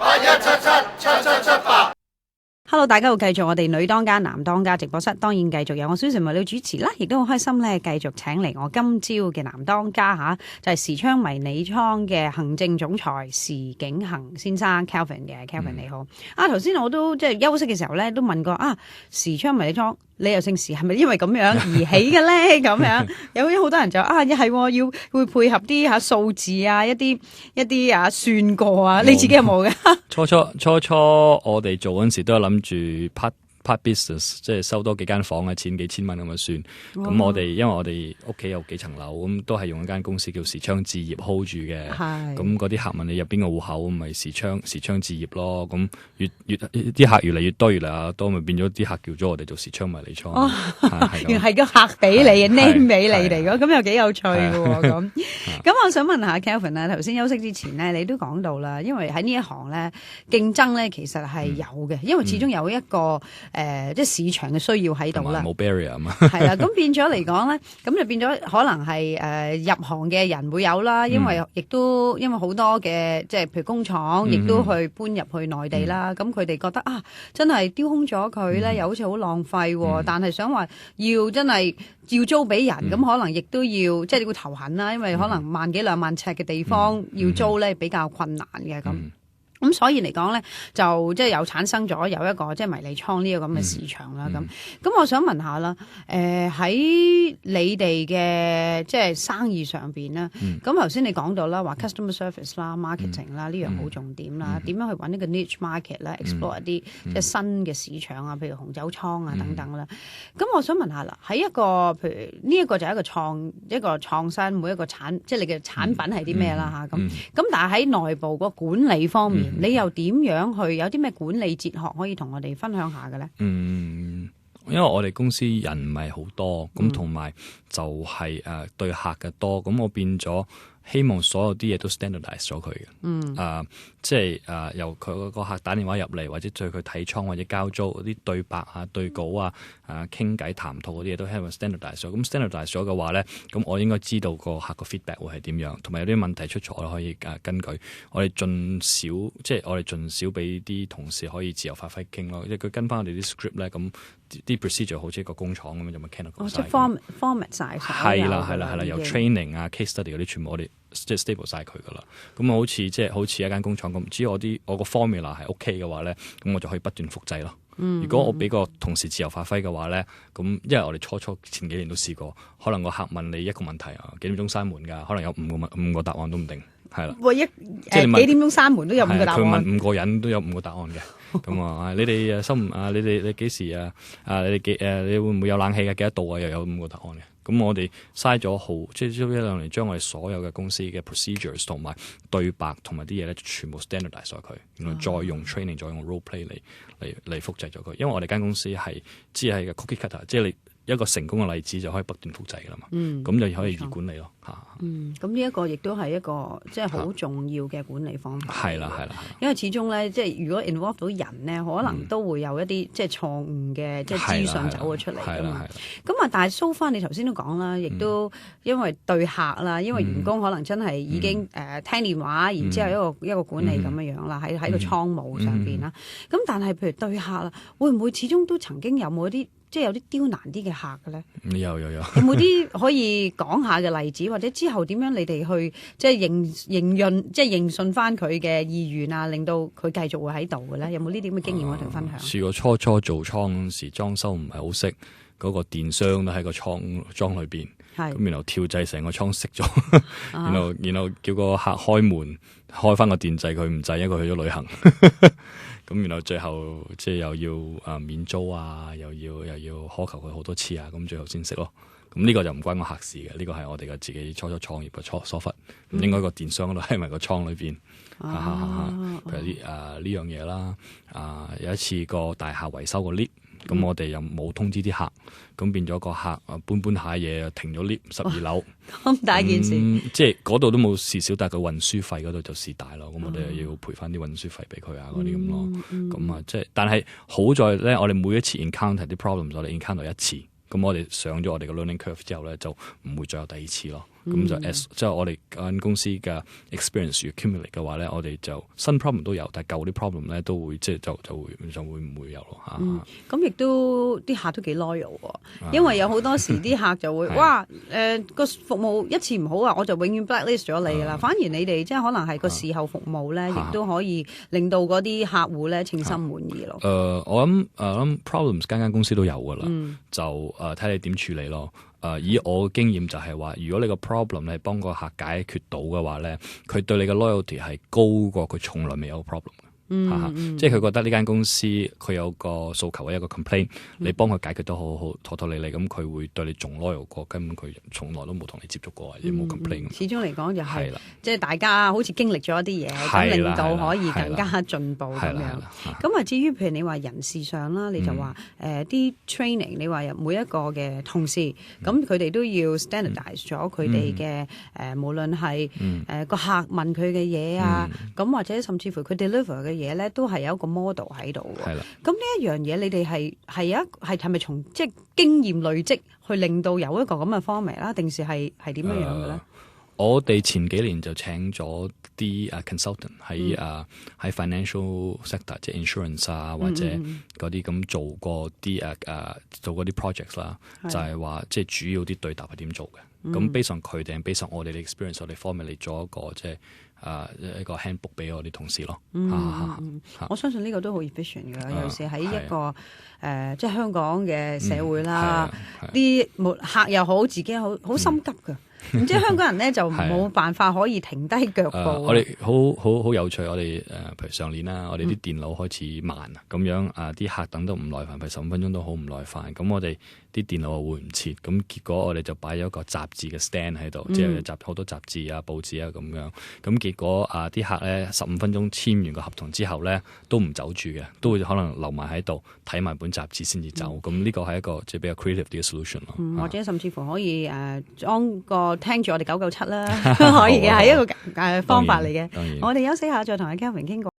81777778。Hello， 大家好，繼續我哋女當家男當家直播室，當然繼續有我小成為女主持啦，亦都好開心咧，繼續請嚟我今朝嘅男當家吓，就係時昌迷你倉嘅行政總裁時景恒先生 Kelvin 嘅 Kelvin 你好。頭先我都即係休息嘅時候咧，都問過時昌迷你倉你又姓時，係咪因為咁樣而起嘅咧？咁樣有好多人就係要會配合啲數字啊，一啲算過啊，你自己有冇嘅？初我哋做嗰陣時都有諗住 part business， 即係收多幾間房嘅錢幾千蚊咁就算。咁我哋因為我哋屋企有幾層樓，咁都係用一間公司叫時昌置業 hold 住嘅。咁嗰啲客問你入邊個戶口，咪時昌置業咯。咁越啲客越嚟越多，越嚟越多，咪變咗啲客叫咗我哋做時昌迷你倉。原來係個客俾你嘅 name 俾你嚟嘅，咁又幾有趣嘅喎。咁我想問下 Kelvin 啊，頭先休息之前咧，你都講到啦，因為喺呢一行咧競爭咧其實係有嘅，因為始終有一個即係市場嘅需要喺度啦，冇 barrier 啊嘛，係啦，咁變咗嚟講咧，咁就變咗可能係入行嘅人會有啦，因為好多嘅即係譬如工廠，亦都去搬入去內地啦，咁佢哋覺得真係丟空咗佢咧，又好似好浪費，但係想話要真係要租俾人，咁可能亦都要即係你會頭痕啦，因為可能萬幾兩萬尺嘅地方要租咧比較困難嘅咁。咁所以嚟講咧，就即係又產生咗有一個即係迷你倉呢個咁嘅市場啦。咁我想問下啦，喺你哋嘅即係生意上邊咧，咁頭先你講到啦，話 customer service 啦、marketing 啦呢樣好重點啦，點樣去揾呢個 niche market 咧，explore 一啲即係新嘅市場啊，譬如紅酒倉啊等等啦。咁我想問下啦，喺一個譬如呢一個就係一個創新，每一個即係你嘅產品係啲咩啦嚇咁。咁但係喺內部個管理方面，你又點樣去有啲咩管理哲學可以同我哋分享下嘅咧？因為我哋公司人唔係好多，咁同埋就係對客嘅多，咁我變咗希望所有啲嘢都 standardize 咗佢嘅。即係由佢個客打電話入嚟，或者對佢睇倉或者交租嗰啲對白啊、對稿啊、傾偈談吐嗰啲嘢都希望 standardize 咗。咁 standardize 咗嘅話咧，咁我應該知道個客個 feedback 會係點樣，同埋有啲問題出咗，我可以根據我哋盡少俾啲同事可以自由發揮傾咯。即係佢跟翻我哋啲 script 咧，咁啲 procedure 好似一個工廠咁樣，就 mechanical 晒。即係 format 晒。係啦，由 training 啊、case study 嗰啲全部我哋即係 stable 晒佢噶啦。咁好似一間工廠咁，只要我個 formula 係 OK 嘅話咧，咁我就可以不斷複製咯。如果我俾個同事自由發揮嘅話咧，咁因為我哋初前幾年都試過，可能個客問你一個問題幾點鐘閂門㗎，可能有五個答案都唔定，係啦。即係幾點鐘閂門都有5個答案。佢問5個人都有5個答案嘅。咁你哋你幾時你會唔會有冷氣嘅？幾多度啊？又有5個答案嘅。咁我哋嘥咗即係1-2年將我哋所有嘅公司嘅 procedures 同埋對白同埋啲嘢咧，全部 standardize 咗佢，然後再用 training 再用 role play 嚟複製咗佢。因為我哋間公司係只係個 cookie cutter，即係你一個成功嘅例子就可以不斷複製噶啦嘛。咁就可以易管理咯。咁呢一個亦都係一個即係好重要嘅管理方法。係啦。因為始終咧，即係如果 involve 到人咧，可能都會有一啲即係錯誤嘅即係資訊走咗出嚟噶嘛。咁但係 so far 你頭先都講啦，亦都因為對客啦，因為員工可能真係已經聽電話，然之後一個管理咁樣樣啦，喺個倉務上邊啦。咁但係譬如對客啦，會唔會始終都曾經有冇一啲即係有啲刁難啲嘅客嘅咧？有冇啲可以講下嘅例子，或者之後點樣你哋去即係認信翻佢嘅意願啊，令到佢繼續會喺度嘅咧？有冇呢啲咁嘅經驗可以同分享？試過初做倉嗰時裝修唔係好識，嗰個電箱都喺個倉裏邊，咁然後跳掣成個倉熄咗，然後叫個客開門開翻個電掣，佢唔制，因為佢去咗旅行。咁然後最後即係又要免租啊，又要苛求佢好多次啊，咁最後先識咯。咁呢個就唔關我客事嘅，呢個係我哋嘅自己初創業嘅疏忽。應該個電商都喺埋個倉裏邊。譬如啲呢樣嘢啦。有一次個大廈維修個 lift，咁我哋又冇通知啲客，咁變咗個客搬下嘢停咗 lift 12樓。咁大件事。即係嗰度都冇事少，但係佢運輸費嗰度就事大咯。咁我哋又要賠翻啲運輸費俾佢啊，嗰啲咁咯。咁即係，但係好在咧，我哋每一次 encounter 啲 problems，我哋 encounter 一次。咁我哋上咗我哋嘅 learning curve 之後咧，就唔會再有第二次咯。咁就即係我哋間公司嘅 experience accumulate 嘅話咧，我哋就新 problem 都有，但係舊啲 problem 咧都會即係就會唔會有咯嚇。咁亦都啲客都幾 loyal 喎，因為有好多時啲客就會哇個服務一次唔好啊，我就永遠 blacklist 咗你㗎啦。反而你哋即係可能係個事後服務咧，亦都可以令到嗰啲客戶咧稱心滿意咯。我諗 problems 間公司都有㗎啦，就睇你點處理咯。以我嘅經驗就係話，如果你個 problem 係幫個客解決到嘅話咧，佢對你嘅 loyalty 係高過佢從來未有 problem 嘅。即係佢覺得呢間公司佢有個訴求嘅一個 complaint，你幫佢解決得好好妥妥利利，咁佢會對你仲 loyal 過，根本佢從來都冇同你接觸過，或者冇 complaint。始終嚟講就係即係大家好似經歷咗一啲嘢，咁令到可以更加進步咁樣。咁啊，至於譬如你話人事上啦，你就話啲 training， 你話每一個嘅同事，咁佢哋都要 standardize 咗佢哋嘅無論係個客問佢嘅嘢啊，咁或者甚至乎佢 deliver 嘅嘢咧，都係有一個 model 喺度喎。咁呢一樣嘢，你哋係咪從即係經驗累積去令到有一個咁嘅 format 啦？定是係點樣嘅咧？我哋前幾年就請咗啲consultant 喺 financial sector， 即係 insurance 啊，或者嗰啲咁做過啲做嗰啲 projects 啦，就係話即係主要啲對答係點做嘅。咁 based on 佢哋，based on 我哋嘅 experience， 我哋 format 嚟做一個即係一個 handbook 俾我哋同事咯。我相信呢個都好 efficient 㗎，尤其是喺一個即係香港嘅社會啦，啲客又好，自己好心急㗎。唔知香港人咧就冇辦法可以停低腳步。我哋好有趣，我哋譬如上年啦，我哋啲電腦開始慢啊，咁樣啲客等都唔耐煩，譬如15分鐘都好唔耐煩。咁我哋啲電腦又換唔切，咁結果我哋就擺咗個雜誌嘅 stand 喺度，即係好多雜誌啊、報紙啊咁樣。咁結果啲客咧15分鐘簽完個合同之後咧，都唔走住嘅，都會可能留埋喺度睇埋本雜誌先至走。咁呢個係一個即係比較 creative 啲嘅 solution 咯。或者甚至乎可以裝個聽住我哋997啦，可以嘅係一個方法嚟嘅。我哋休息下再同阿 Kelvin 傾過。